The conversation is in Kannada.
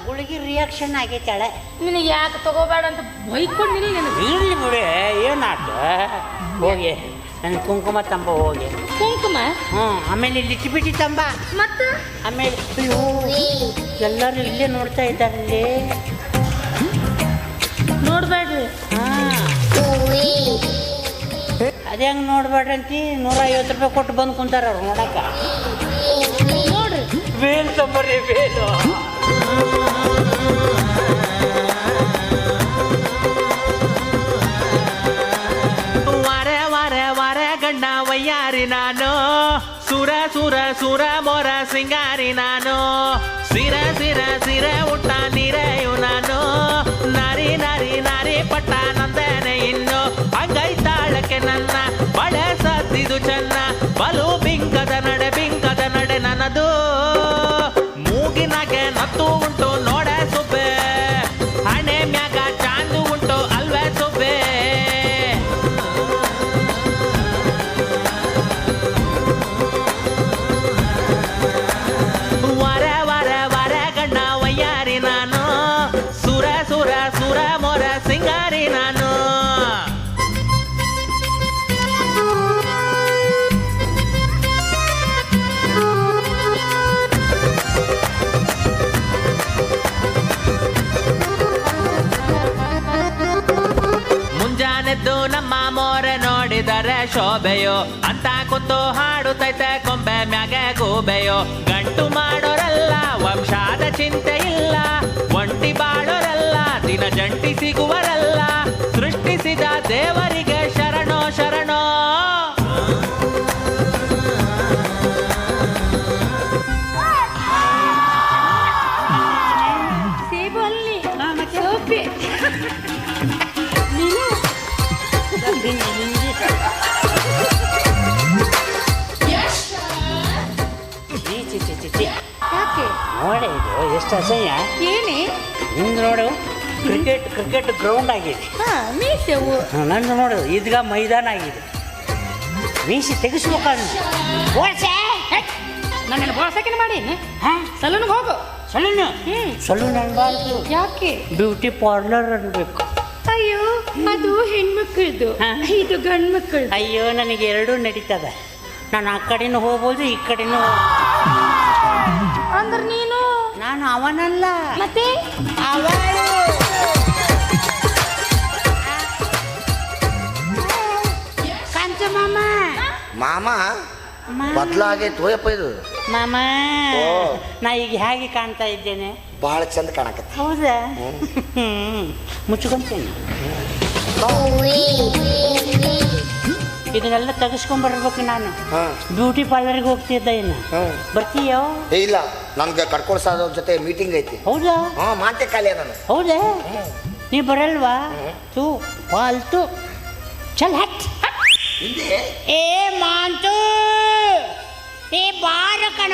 ಗುಳಿಗೆ ರಿಯಾಕ್ಷನ್ ಆಗೈತಾಳೆ. ನಿನಗೆ ಯಾಕೆ ತಗೋಬೇಡ ಅಂತ ಬೈಕೊಂಡಿಲ್ಲ ನಿನಗೆ. ಇರಲಿ ಬಿಡಿ, ಏನಾಯ್ತು ಹೋಗಿ. ನನ್ನ ಕುಂಕುಮ ತಂಬ ಹೋಗಿ. ಕುಂಕುಮ? ಆಮೇಲೆ ಲಿಟ್ಬಿಟ್ಟಿ ತಂಬ. ಮತ್ತೆ ಆಮೇಲೆ ಅಯ್ಯೋ ಎಲ್ಲರೂ ಇಲ್ಲೇ ನೋಡ್ತಾ ಇದ್ದಾರಲ್ಲಿ. ನೋಡ್ಬೇಡ್ರಿ. ಅದೇ ಹಂಗೆ ನೋಡ್ಬೇಡ್ರಂತಿ. 150 ರೂಪಾಯಿ ಕೊಟ್ಟು ಬಂದು ಕುಂತಾರ ಅವ್ರು ನೋಡಕ್ಕ. ನೋಡ್ರಿ ವೇಲ್ ತಂಬರ್ರಿ, ವೇಲು. ಗಂಡ ವಯ್ಯಾರಿ ನಾನು, ಸುರ ಸುರ ಸುರ ಮೊರ ಸಿಂಗಾರಿ ನಾನು, ಸಿರ ಸಿರ ಸಿರ ಊಟ ನೀರೆಯು ನಾನು, ನಾರಿ ನಾರಿ ನಾರಿ ಪಟ್ಟ ನಂದನೆ ಇನ್ನು, ಹಂಗೈತಾಳಕ್ಕೆ ನನ್ನ ಬಳೆ ಸತ್ತಿದು ಚೆನ್ನ, ಬಲು ಬಿಂಕದ ನಡೆ ನನ್ನದು, ಮೂಗಿನಾಗೆ ನತ್ತು ಉಂಟು ನೋಡೆ ಸುಬ್ಬೆ, ಹಣೆ ಮ್ಯಾಗ ಚಾಂದು ಉಂಟು ಅಲ್ವೇ ಸುಬ್ಬೆ. ನಮ್ಮ ಮೋರೆ ನೋಡಿದರೆ ಶೋಭೆಯೋ ಅಂತ ಕೂತು ಹಾಡುತ್ತೈತೆ ಕೊಂಬೆ ಮ್ಯಾಗೆ ಗೂಬೆಯೋ, ಗಂಟು ಮಾಡೋರಲ್ಲ ವಂಶಾದ ಚಿಂತೆ ಇಲ್ಲ, ಒಂಟಿ ಬಾಳೋರಲ್ಲ ದಿನ ಜಂಟಿ ಸಿಗುವರಲ್ಲ, ಸೃಷ್ಟಿಸಿದ ದೇವರಿಗೆ ಶರಣೋ ಶರಣೋ. ನೋಡಿ ಇದು ಎಷ್ಟು ಅಸಹ್ಯ. ಏನೇ ನಿಂದು ನೋಡು, ಕ್ರಿಕೆಟ್ ಗ್ರೌಂಡ್ ಆಗಿದೆ. ಮೀಸೆವು ನಂದು ನೋಡು ಈದ್ಗಾ ಮೈದಾನ ಆಗಿದೆ. ಮೀಸಿ ತೆಗಿಸ್ಬೇಕಂತ ನನ್ನ ಬೋಳ್ಸಕ್ಕೆ ಮಾಡೀನಿ. ಸಲೂನ್ಗೆ ಹೋಗು. ಸಲೂನ್ ಅನ್ಬಾರ್ದು. ಯಾಕೆ? ಬ್ಯೂಟಿ ಪಾರ್ಲರ್ ಅನ್ಬೇಕು. ಅಯ್ಯೋ ಅದು ಹೆಣ್ಮಕ್ಳದು, ಇದು ಗಂಡು ಮಕ್ಕಳು. ಅಯ್ಯೋ ನನಗೆ ಎರಡೂ ನಡೀತದೆ. ನಾನು ಆ ಕಡೆನೂ ಹೋಗ್ಬೋದು, ಈ ಕಡೆನೂ. ಅಂದ್ರೆ ನೀನು? ನಾನು ಅವನಲ್ಲ, ಮತ್ತೆ ಅವಳು. ಕಾಂಚ ಮಾಮ. ಮಾಮ ಬದಲಾಗೆ ತೋಯಪ್ಪ ಇದು. ಮಾಮ ನಾ ಈಗ ಹೇಗೆ ಕಾಣ್ತಾ ಇದ್ದೇನೆ? ಬಹಳ ಚಂದ ಕಾಣಕತ್ತ. ಹೌದಾ? ಮುಚ್ಕೊಂತೇನೆ. ಇದನ್ನೆಲ್ಲ ತೆಗಿಸ್ಕೊಂಡ್ಬರ್ಬೇಕು ನಾನು. ಬ್ಯೂಟಿ ಪಾರ್ಲರ್ಗೆ ಹೋಗ್ತಿದ್ದ. ಇನ್ನು ಬರ್ತೀಯೋ? ಇಲ್ಲ, ನನ್ಗೆ ಕರ್ಕೊಂಡು ಸಾದ್ರ ಜೊತೆ ಮೀಟಿಂಗ್ ಐತಿ. ಹೌದಾ? ಮಾತೆ ಖಾಲಿ ನಾನು. ಹೌದಾ? ನೀ ಬರಲ್ವಾ? ತೂ ಫಾಲ್ತು ಚಲ್ ಹಟ್. ಏ ಮಾಂತು, ಏ ಬಾರ ಕಣ.